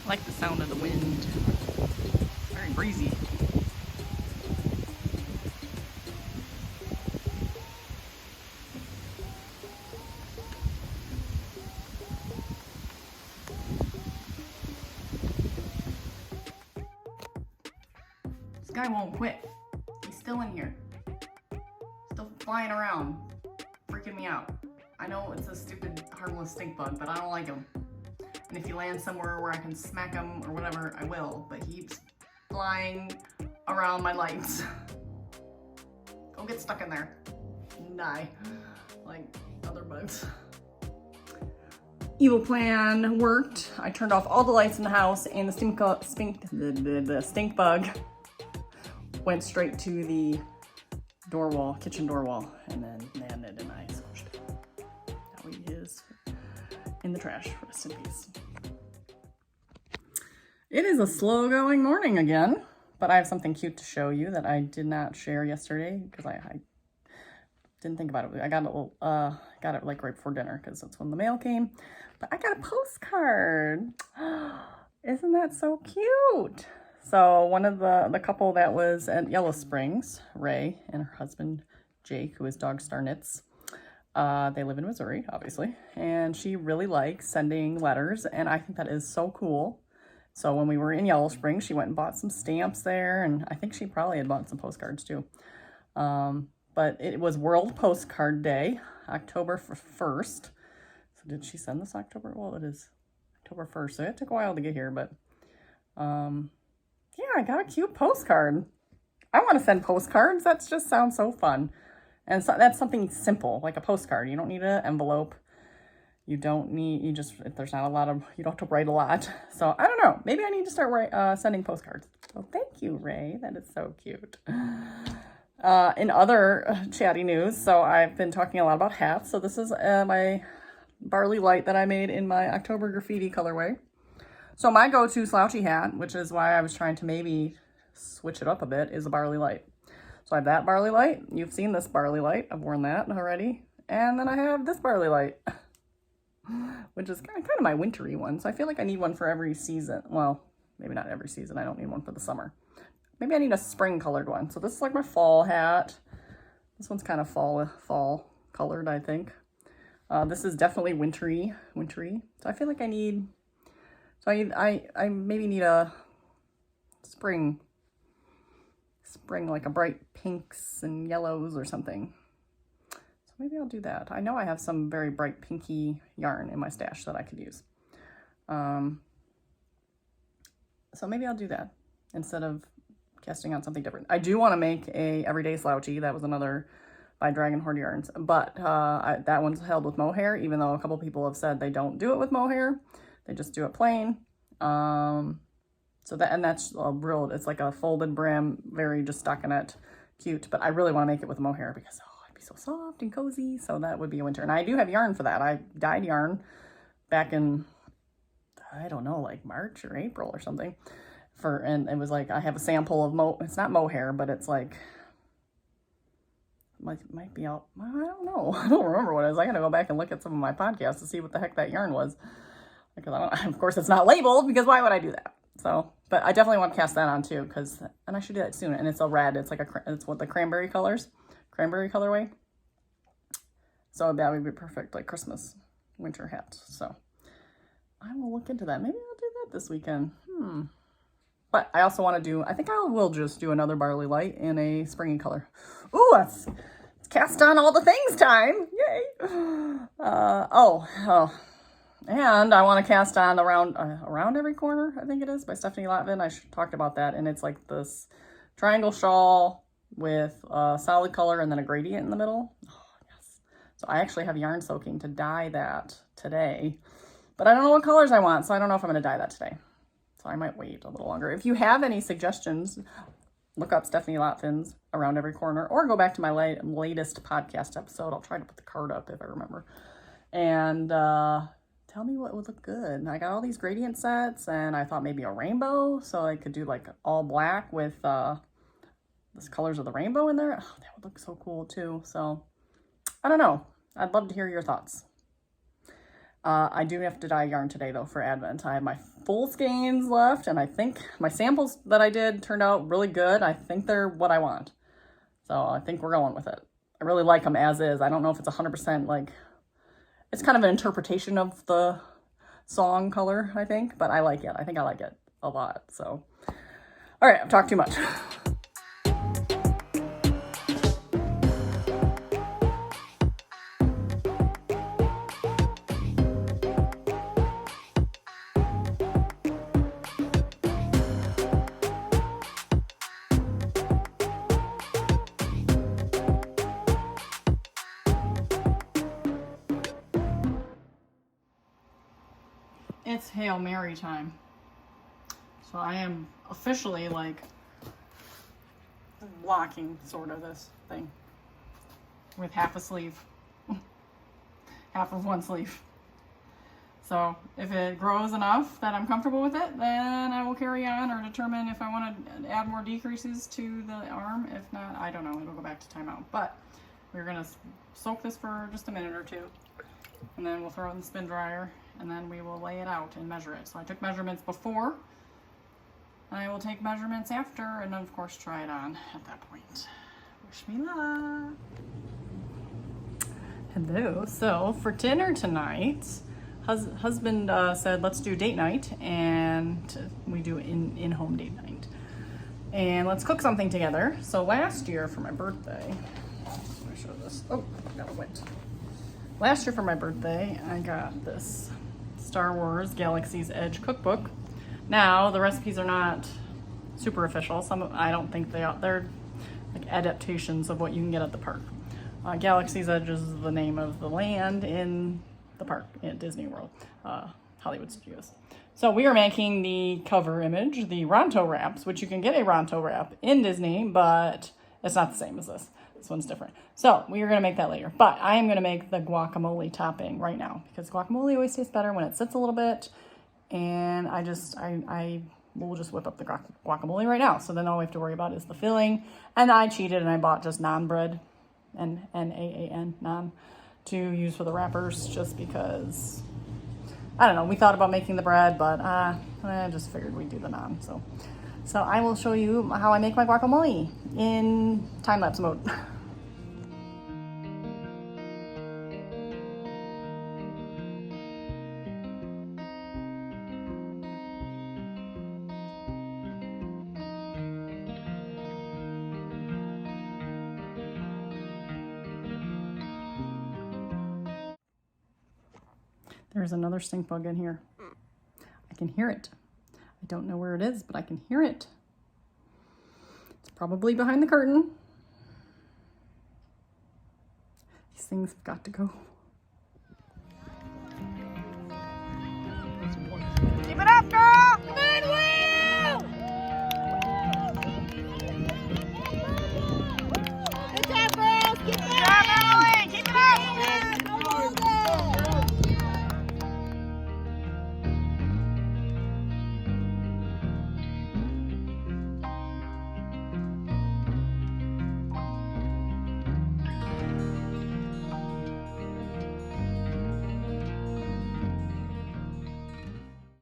I like the sound of the wind. Very breezy. This guy won't quit. He's still in here. Still flying around. Freaking me out. I know it's a stupid, harmless stink bug, but I don't like him. And if he lands somewhere where I can smack him or whatever, I will. But he keeps flying around my lights. Go get stuck in there and die like other bugs. Evil plan worked. I turned off all the lights in the house, and the stink bug went straight to the door wall, kitchen door wall, and then landed, and I squished it. Now he is in the trash. Rest in peace. It is a slow going morning again, but I have something cute to show you that I did not share yesterday because I didn't think about it. I got it like right before dinner because that's when the mail came. But I got a postcard. Isn't that so cute? So one of the couple that was at Yellow Springs, Ray and her husband Jake, who is Dog Star Knits, they live in Missouri, obviously, and she really likes sending letters, and I think that is so cool. So when we were in Yellow Springs, she went and bought some stamps there, and I think she probably had bought some postcards too. But it was World Postcard Day, October 1st. So did she send this October? Well, it is October 1st, so it took a while to get here, but yeah, I got a cute postcard. I want to send postcards. That just sounds so fun. And so that's something simple, like a postcard. You don't need an envelope. You don't need, there's not a lot of, you don't have to write a lot. So I don't know, maybe I need to start sending postcards. So thank you, Ray. That is so cute. In other chatty news, so I've been talking a lot about hats. So this is my barley light that I made in my October graffiti colorway. So my go-to slouchy hat, which is why I was trying to maybe switch it up a bit, is a barley light. So I have that barley light. You've seen this barley light. I've worn that already. And then I have this barley light, which is kind of my wintry one. So I feel like I need one for every season. Well, maybe not every season. I don't need one for the summer. Maybe I need a spring colored one. So this is like my fall hat. This one's kind of fall colored, I think. This is definitely wintry. So I feel like I need, so I maybe need a spring, like a bright pinks and yellows or something. So maybe I'll do that. I know I have some very bright pinky yarn in my stash that I could use. So maybe I'll do that instead of casting on something different. I do want to make a everyday slouchy. That was another by Dragon Horde Yarns, but that one's held with mohair, even though a couple people have said they don't do it with mohair. They just do it plain. So that's a real, it's like a folded brim, very just stockinette, cute, but I really want to make it with mohair because it'd be so soft and cozy. So that would be a winter. And I do have yarn for that. I dyed yarn back in, I don't know, like March or April or something. And it was like, I have a sample of it's not mohair, but it's like, might be out, I don't know. I don't remember what it is. I gotta go back and look at some of my podcasts to see what the heck that yarn was. Because of course it's not labeled, because why would I do that? So, but I definitely want to cast that on too, and I should do that soon. And it's a red, it's like it's what the cranberry colorway. So that would be perfect, like Christmas winter hat. So I will look into that. Maybe I'll do that this weekend. But I also want to do, I think I will just do another barley light in a springy color. Ooh, it's cast on all the things time. Yay. And I want to cast on Around Every Corner, I think it is, by Stephanie Latvin. I talked about that. And it's like this triangle shawl with a solid color and then a gradient in the middle. Oh, yes. So I actually have yarn soaking to dye that today. But I don't know what colors I want, so I don't know if I'm going to dye that today. So I might wait a little longer. If you have any suggestions, look up Stephanie Latvin's Around Every Corner, or go back to my latest podcast episode. I'll try to put the card up if I remember. And tell me what would look good. I got all these gradient sets, and I thought maybe a rainbow, so I could do like all black with the colors of the rainbow in there. Oh, that would look so cool too. So I don't know. I'd love to hear your thoughts. I do have to dye yarn today though for Advent. I have my full skeins left, and I think my samples that I did turned out really good. I think they're what I want. So I think we're going with it. I really like them as is. I don't know if it's 100% like, it's kind of an interpretation of the song color, I think, but I like it. I think I like it a lot. So, all right, I've talked too much. It's Hail Mary time. So I am officially like blocking sort of this thing with half a sleeve, half of one sleeve. So if it grows enough that I'm comfortable with it, then I will carry on or determine if I want to add more decreases to the arm. If not, I don't know, it'll go back to timeout. But we're gonna soak this for just a minute or two, and then we'll throw it in the spin dryer, and then we will lay it out and measure it. So I took measurements before, and I will take measurements after, and then of course try it on at that point. Wish me luck. Hello. So for dinner tonight, husband said let's do date night, and we do in-home date night. And let's cook something together. So last year for my birthday, let me show this. Oh, I got a wet. Last year for my birthday, I got this Star Wars Galaxy's Edge cookbook. Now, the recipes are not super official. Some, I don't think they are. They're like adaptations of what you can get at the park. Galaxy's Edge is the name of the land in the park at Disney World, Hollywood Studios. So we are making the cover image, the Ronto wraps, which you can get a Ronto wrap in Disney, but it's not the same as this. This one's different. So we are going to make that later. But I am going to make the guacamole topping right now, because guacamole always tastes better when it sits a little bit. And I will just whip up the guacamole right now. So then all we have to worry about is the filling. And I cheated and I bought just naan bread, N-A-A-N, naan, to use for the wrappers, just because, I don't know, we thought about making the bread, but I just figured we'd do the naan. So I will show you how I make my guacamole in time-lapse mode. There's another stink bug in here. I can hear it. I don't know where it is, but I can hear it. It's probably behind the curtain. These things have got to go.